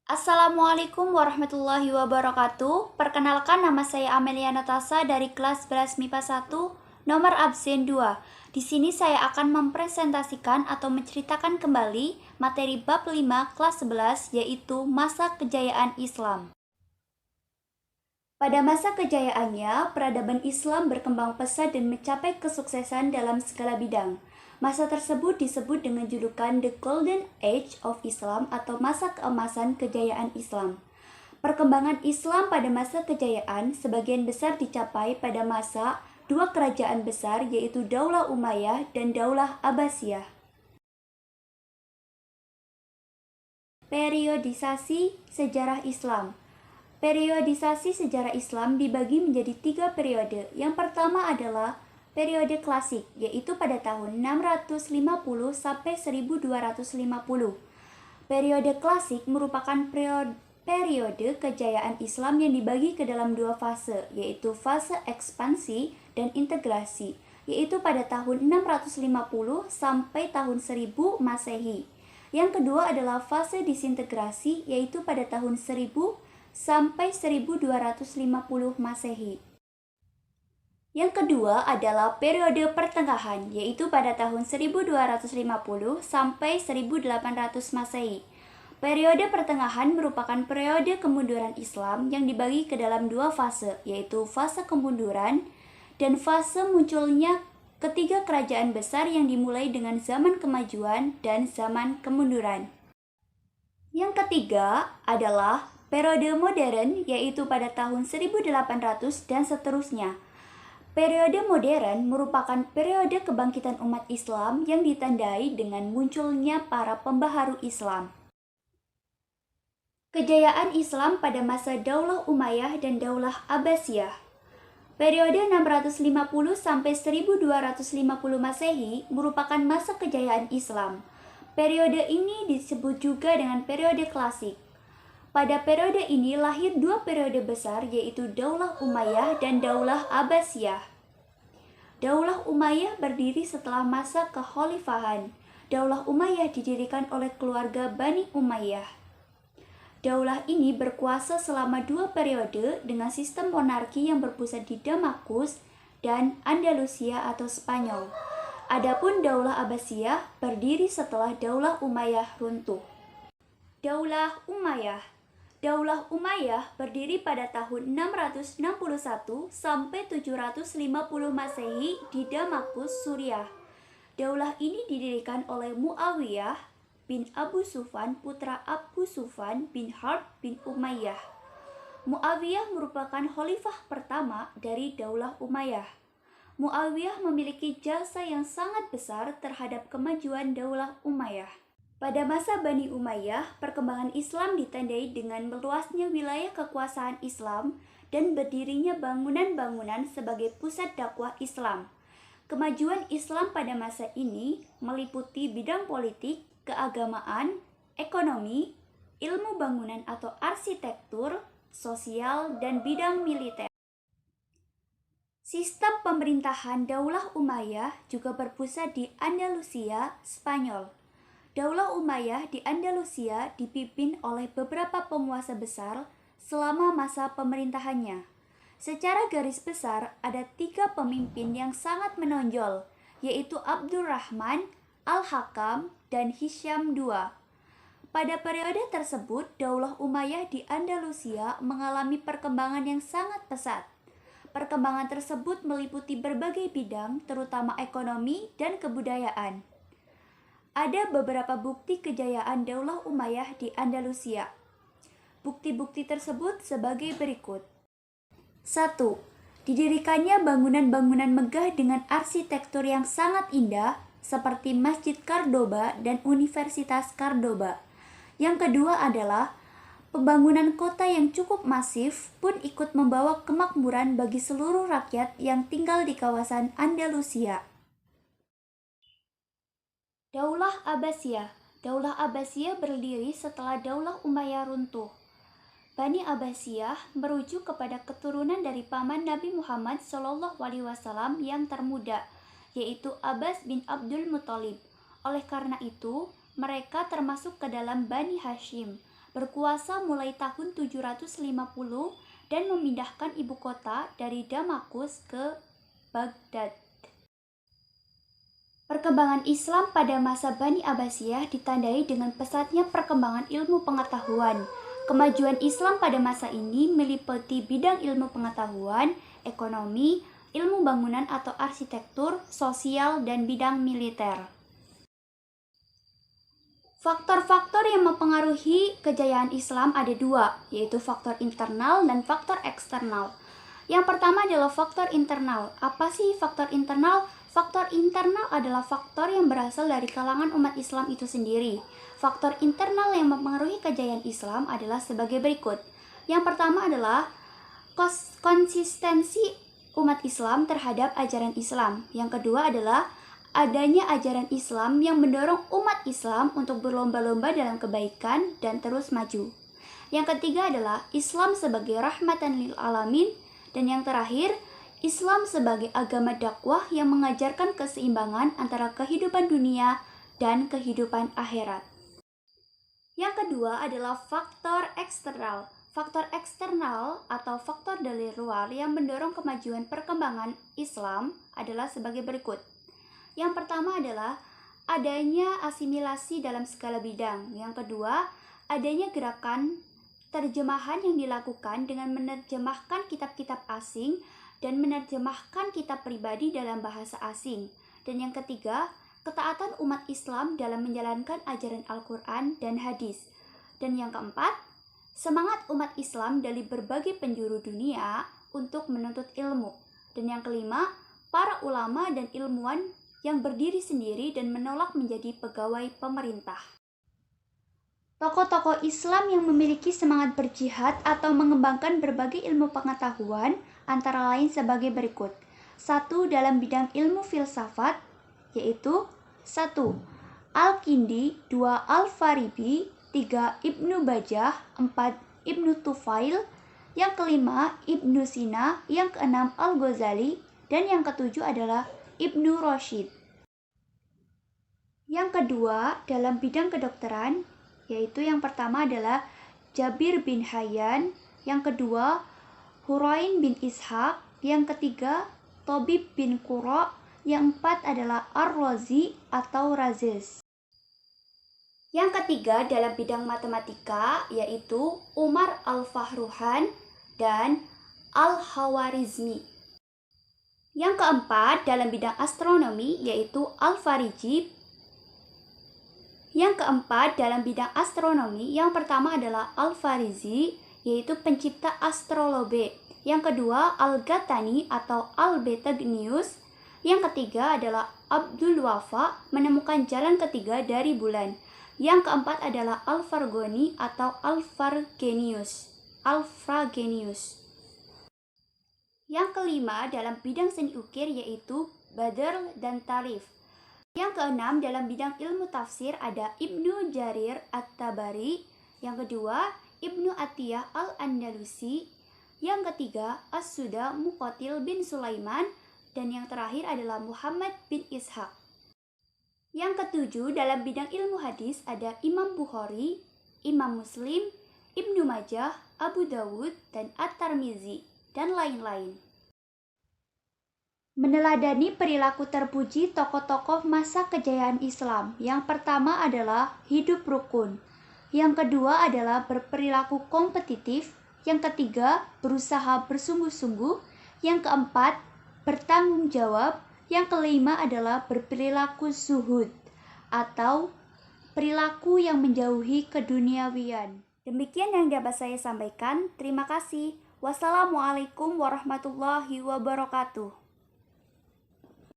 Assalamualaikum warahmatullahi wabarakatuh. Perkenalkan, nama saya Amelia Natasa dari kelas 11 MIPA 1, nomor absen 2. Di sini saya akan mempresentasikan atau menceritakan kembali materi bab 5 kelas 11, yaitu masa kejayaan Islam. Pada masa kejayaannya, peradaban Islam berkembang pesat dan mencapai kesuksesan dalam segala bidang. Masa tersebut disebut dengan julukan The Golden Age of Islam atau masa keemasan kejayaan Islam. Perkembangan Islam pada masa kejayaan sebagian besar dicapai pada masa dua kerajaan besar, yaitu Daulah Umayyah dan Daulah Abbasiyah. Periodisasi sejarah Islam. Periodisasi sejarah Islam dibagi menjadi 3 periode. Yang pertama adalah periode klasik, yaitu pada tahun 650 sampai 1250. Periode klasik merupakan periode kejayaan Islam yang dibagi ke dalam 2 fase, yaitu fase ekspansi dan integrasi, yaitu pada tahun 650 sampai tahun 1000 Masehi. Yang kedua adalah fase disintegrasi, yaitu pada tahun 1000 sampai 1250 Masehi. Yang kedua adalah periode pertengahan, yaitu pada tahun 1250 sampai 1800 Masehi. Periode pertengahan merupakan periode kemunduran Islam yang dibagi ke dalam 2 fase, yaitu fase kemunduran dan fase munculnya ketiga kerajaan besar yang dimulai dengan zaman kemajuan dan zaman kemunduran. Yang ketiga adalah periode modern, yaitu pada tahun 1800 dan seterusnya. Periode modern merupakan periode kebangkitan umat Islam yang ditandai dengan munculnya para pembaharu Islam. Kejayaan Islam pada masa Daulah Umayyah dan Daulah Abbasiyah. Periode 650 sampai 1250 Masehi merupakan masa kejayaan Islam. Periode ini disebut juga dengan periode klasik. Pada periode ini lahir 2 periode besar, yaitu Daulah Umayyah dan Daulah Abbasiyah. Daulah Umayyah berdiri setelah masa kekhalifahan. Daulah Umayyah didirikan oleh keluarga Bani Umayyah. Daulah ini berkuasa selama 2 periode dengan sistem monarki yang berpusat di Damaskus dan Andalusia atau Spanyol. Adapun Daulah Abbasiyah berdiri setelah Daulah Umayyah runtuh. Daulah Umayyah. Daulah Umayyah berdiri pada tahun 661 sampai 750 Masehi di Damaskus, Suriah. Daulah ini didirikan oleh Muawiyah bin Abu Sufyan, putra Abu Sufyan bin Harb bin Umayyah. Muawiyah merupakan khalifah pertama dari Daulah Umayyah. Muawiyah memiliki jasa yang sangat besar terhadap kemajuan Daulah Umayyah. Pada masa Bani Umayyah, perkembangan Islam ditandai dengan meluasnya wilayah kekuasaan Islam dan berdirinya bangunan-bangunan sebagai pusat dakwah Islam. Kemajuan Islam pada masa ini meliputi bidang politik, keagamaan, ekonomi, ilmu bangunan atau arsitektur, sosial, dan bidang militer. Sistem pemerintahan Daulah Umayyah juga berpusat di Andalusia, Spanyol. Daulah Umayyah di Andalusia dipimpin oleh beberapa penguasa besar selama masa pemerintahannya. Secara garis besar, ada 3 pemimpin yang sangat menonjol, yaitu Abdurrahman, Al-Hakam, dan Hisham II. Pada periode tersebut, Daulah Umayyah di Andalusia mengalami perkembangan yang sangat pesat. Perkembangan tersebut meliputi berbagai bidang, terutama ekonomi dan kebudayaan. Ada beberapa bukti kejayaan Daulah Umayyah di Andalusia. Bukti-bukti tersebut sebagai berikut. 1. Didirikannya bangunan-bangunan megah dengan arsitektur yang sangat indah, seperti Masjid Cordoba dan Universitas Cordoba. Yang kedua adalah pembangunan kota yang cukup masif pun ikut membawa kemakmuran bagi seluruh rakyat yang tinggal di kawasan Andalusia. Daulah Abbasiyah. Daulah Abbasiyah berdiri setelah Daulah Umayyah runtuh. Bani Abbasiyah merujuk kepada keturunan dari paman Nabi Muhammad SAW yang termuda, yaitu Abbas bin Abdul Muthalib. Oleh karena itu, mereka termasuk ke dalam Bani Hashim. berkuasa mulai tahun 750 dan memindahkan ibu kota dari Damaskus ke Baghdad. Perkembangan Islam pada masa Bani Abbasiyah ditandai dengan pesatnya perkembangan ilmu pengetahuan. Kemajuan Islam pada masa ini meliputi bidang ilmu pengetahuan, ekonomi, ilmu bangunan atau arsitektur, sosial, dan bidang militer. Faktor-faktor yang mempengaruhi kejayaan Islam ada dua, yaitu faktor internal dan faktor eksternal. Yang pertama adalah faktor internal. Apa sih faktor internal? Faktor internal adalah faktor yang berasal dari kalangan umat Islam itu sendiri. Faktor internal yang mempengaruhi kejayaan Islam adalah sebagai berikut. Yang pertama adalah konsistensi umat Islam terhadap ajaran Islam. Yang kedua adalah adanya ajaran Islam yang mendorong umat Islam untuk berlomba-lomba dalam kebaikan dan terus maju. Yang ketiga adalah Islam sebagai rahmatan lil alamin. Dan yang terakhir, Islam sebagai agama dakwah yang mengajarkan keseimbangan antara kehidupan dunia dan kehidupan akhirat. Yang kedua adalah faktor eksternal. Faktor eksternal atau faktor dari luar yang mendorong kemajuan perkembangan Islam adalah sebagai berikut. Yang pertama adalah adanya asimilasi dalam segala bidang. Yang kedua, adanya gerakan terjemahan yang dilakukan dengan menerjemahkan kitab-kitab asing dan menerjemahkan kitab pribadi dalam bahasa asing. Dan yang ketiga, ketaatan umat Islam dalam menjalankan ajaran Al-Quran dan hadis. Dan yang keempat, semangat umat Islam dari berbagai penjuru dunia untuk menuntut ilmu. Dan yang kelima, para ulama dan ilmuwan yang berdiri sendiri dan menolak menjadi pegawai pemerintah. Tokoh-tokoh Islam yang memiliki semangat berjihad atau mengembangkan berbagai ilmu pengetahuan antara lain sebagai berikut. 1. Dalam bidang ilmu filsafat, yaitu 1. Al-Kindi, 2. Al-Farabi, 3. Ibnu Bajjah, 4. Ibnu Tufail, yang kelima Ibnu Sina, yang keenam Al-Ghazali, dan yang ketujuh adalah Ibnu Rashid. Yang kedua, dalam bidang kedokteran, yaitu yang pertama adalah Jabir bin Hayyan, yang kedua Hurain bin Ishaq, yang ketiga Tobib bin Qura, yang empat adalah Ar-Razi atau Razes. Yang ketiga dalam bidang matematika yaitu Umar Al-Fahruhan dan Al-Hawarizmi. Yang keempat dalam bidang astronomi yaitu Al-Fariji. Yang keempat dalam bidang astronomi, yang pertama adalah Al-Farizi, yaitu pencipta astrolabe. Yang kedua Al-Ghatani atau Al-Betegnius. Yang ketiga adalah Abdul Wafa, menemukan jalan ketiga dari bulan. Yang keempat adalah Al-Fargoni atau Al-Fragenius. Yang kelima dalam bidang seni ukir yaitu Badr dan Tarif. Yang keenam dalam bidang ilmu tafsir ada Ibnu Jarir At-Tabari. Yang kedua Ibnu Atiyah Al-Andalusi. Yang ketiga As-Suda Muqatil bin Sulaiman. Dan yang terakhir adalah Muhammad bin Ishaq. Yang ketujuh dalam bidang ilmu hadis ada Imam Bukhari, Imam Muslim, Ibnu Majah, Abu Dawud, dan At-Tirmizi, dan lain-lain. Meneladani perilaku terpuji tokoh-tokoh masa kejayaan Islam. Yang pertama adalah hidup rukun. Yang kedua adalah berperilaku kompetitif. Yang ketiga, berusaha bersungguh-sungguh. Yang keempat, bertanggung jawab. Yang kelima adalah berperilaku zuhud atau perilaku yang menjauhi keduniawian. Demikian yang dapat saya sampaikan. Terima kasih. Wassalamualaikum warahmatullahi wabarakatuh.